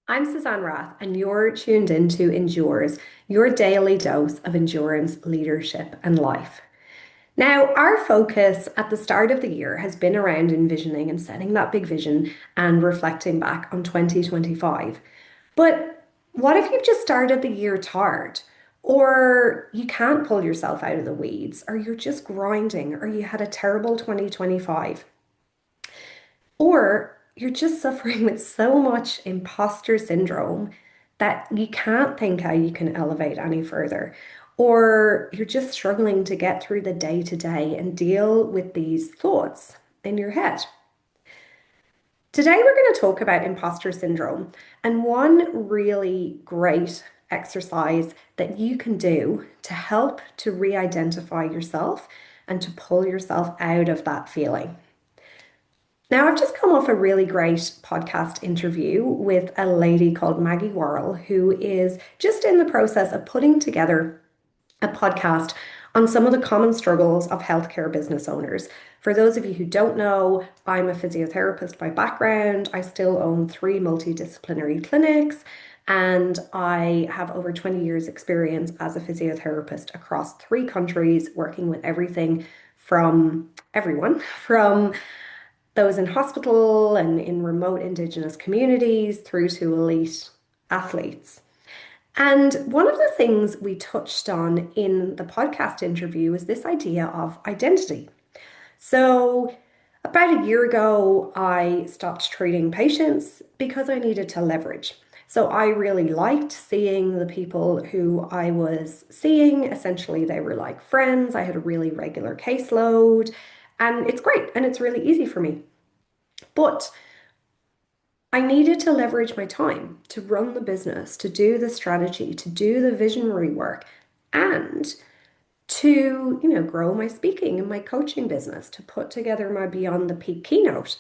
I'm Suzanne Rath, and you're tuned into Endures, your daily dose of endurance, leadership, and life. Now, our focus at the start of the year has been around envisioning and setting that big vision and reflecting back on 2025. But what if you've just started the year tired? Or you can't pull yourself out of the weeds, or you're just grinding, or you had a terrible 2025? Or you're just suffering with so much imposter syndrome that you can't think how you can elevate any further. Or you're just struggling to get through the day to day and deal with these thoughts in your head. Today, we're going to talk about imposter syndrome and one really great exercise that you can do to help to re identify yourself and to pull yourself out of that feeling. Now, I've just come off a really great podcast interview with a lady called Maggie Worrell, who is just in the process of putting together a podcast on some of the common struggles of healthcare business owners. For those of you who don't know, I'm a physiotherapist by background. I still own three multidisciplinary clinics, and I have over 20 years' experience as a physiotherapist across three countries, working with everything from everyone from those in hospital and in remote Indigenous communities through to elite athletes. And one of the things we touched on in the podcast interview was this idea of identity. So, about a year ago, I stopped treating patients because I needed to leverage. So, I really liked seeing the people who I was seeing. Essentially, they were like friends. I had a really regular caseload, and it's great and it's really easy for me. But I needed to leverage my time to run the business, to do the strategy, to do the visionary work, and to, grow my speaking and my coaching business, to put together my Beyond the Peak keynote.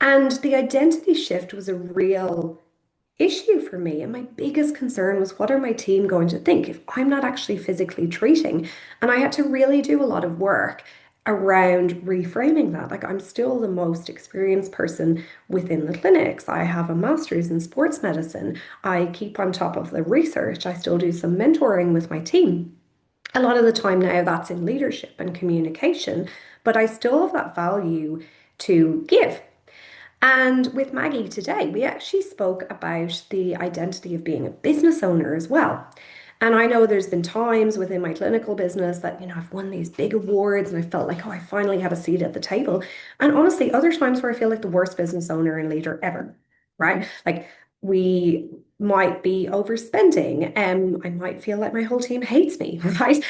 And the identity shift was a real issue for me. And my biggest concern was, what are my team going to think if I'm not actually physically treating? And I had to really do a lot of work around reframing that. Like, I'm still the most experienced person within the clinics. I have a master's in sports medicine. I keep on top of the research. I still do some mentoring with my team. A lot of the time now, that's in leadership and communication, but I still have that value to give. And with Maggie today, we actually spoke about the identity of being a business owner as well. And I know there's been times within my clinical business that, I've won these big awards and I felt like, oh, I finally have a seat at the table. And honestly, other times where I feel like the worst business owner and leader ever, right? Like, we might be overspending and I might feel like my whole team hates me, right?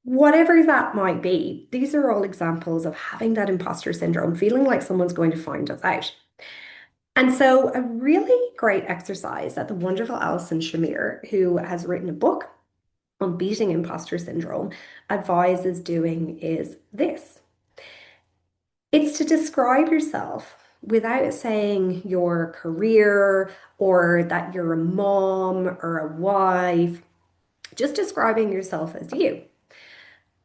Whatever that might be, these are all examples of having that imposter syndrome, feeling like someone's going to find us out. And so, a really great exercise that the wonderful Alison Shamir, who has written a book on beating imposter syndrome, advises doing is this: it's to describe yourself without saying your career or that you're a mom or a wife, just describing yourself as you.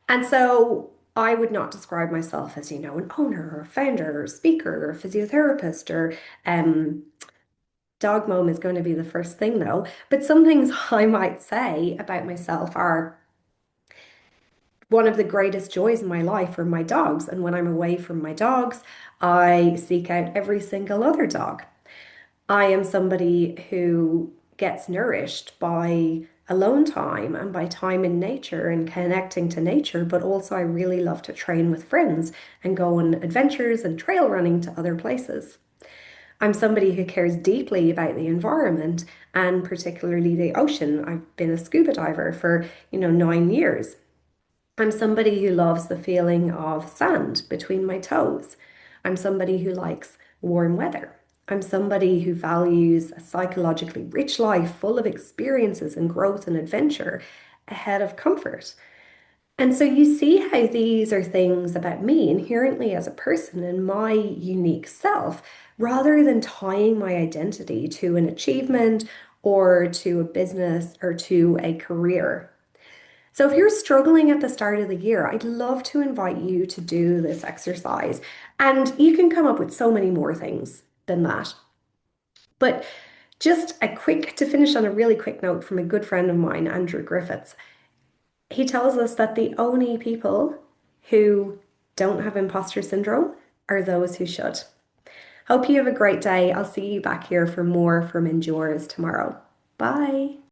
And so I would not describe myself as, an owner or founder or speaker or physiotherapist or dog mom is going to be the first thing though. But some things I might say about myself are one of the greatest joys in my life are my dogs. And when I'm away from my dogs, I seek out every single other dog. I am somebody who gets nourished by alone time and by time in nature and connecting to nature, but also I really love to train with friends and go on adventures and trail running to other places. I'm somebody who cares deeply about the environment and particularly the ocean. I've been a scuba diver for, 9 years. I'm somebody who loves the feeling of sand between my toes. I'm somebody who likes warm weather. I'm somebody who values a psychologically rich life full of experiences and growth and adventure ahead of comfort. And so you see how these are things about me inherently as a person and my unique self, rather than tying my identity to an achievement or to a business or to a career. So if you're struggling at the start of the year, I'd love to invite you to do this exercise. And you can come up with so many more things than that. But Just a quick, to finish on a really quick note from a good friend of mine, Andrew Griffiths. He tells us that the only people who don't have imposter syndrome are those who should. Hope you have a great day. I'll see you back here for more from Endures tomorrow. Bye.